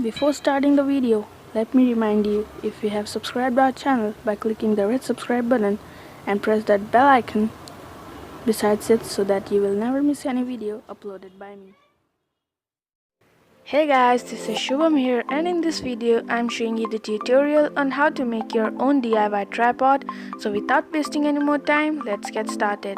Before starting the video, let me remind you if you have subscribed our channel by clicking the red subscribe button and press that bell icon besides it so that you will never miss any video uploaded by me. Hey guys, this is Shubham here, and in this video I'm showing you the tutorial on how to make your own DIY tripod. So without wasting any more time, let's get started.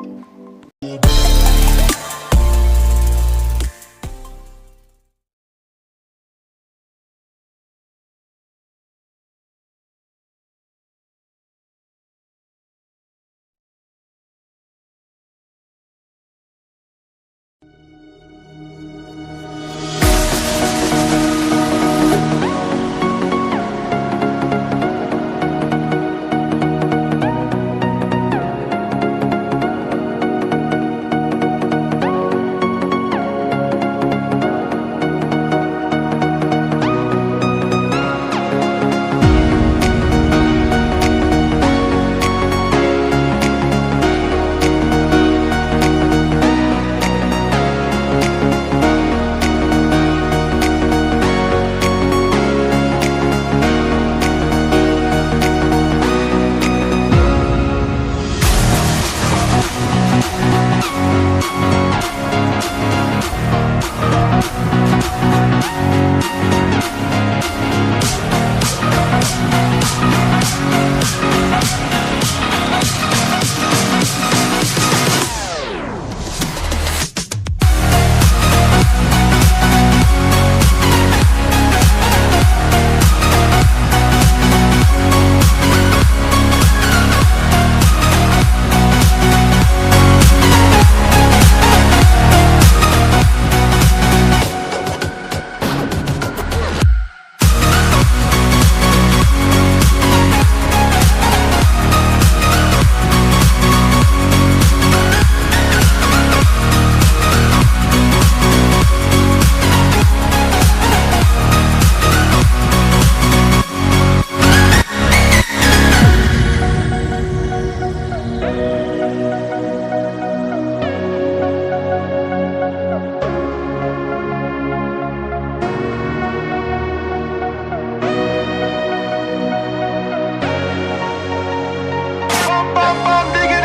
Bum, bum, bum, diggy.